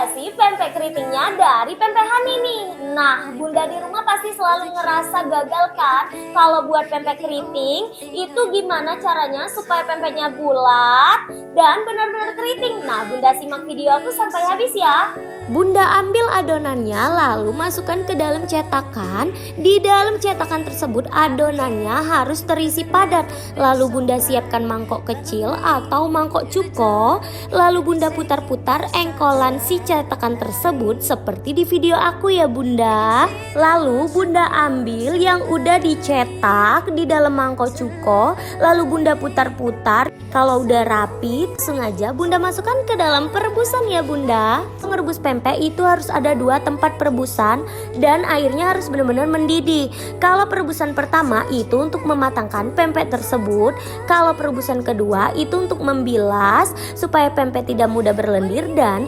gak sih pempek keritingnya dari pempek Hani nih? Nah, bunda di rumah pasti selalu ngerasa gagal kan kalau buat pempek keriting itu gimana caranya supaya pempeknya bulat dan benar-benar keriting. Nah, bunda simak video aku sampai habis ya. Bunda ambil adonannya lalu masukkan ke dalam cetakan. Di dalam cetakan tersebut adonannya harus terisi padat. Lalu bunda siapkan mangkok kecil atau mangkok cuko. Lalu bunda putar-putar engkolan si cetakan tersebut seperti di video aku ya bunda. Lalu bunda ambil yang udah dicetak di dalam mangkok cuko. Lalu bunda putar-putar. Kalau udah rapi, sengaja bunda masukkan ke dalam perebusan ya bunda. Merebus pempek itu harus ada 2 tempat perebusan dan airnya harus benar-benar mendidih. Kalau perebusan pertama itu untuk mematangkan pempek tersebut. Kalau perebusan kedua itu untuk membilas supaya pempek tidak mudah berlendir dan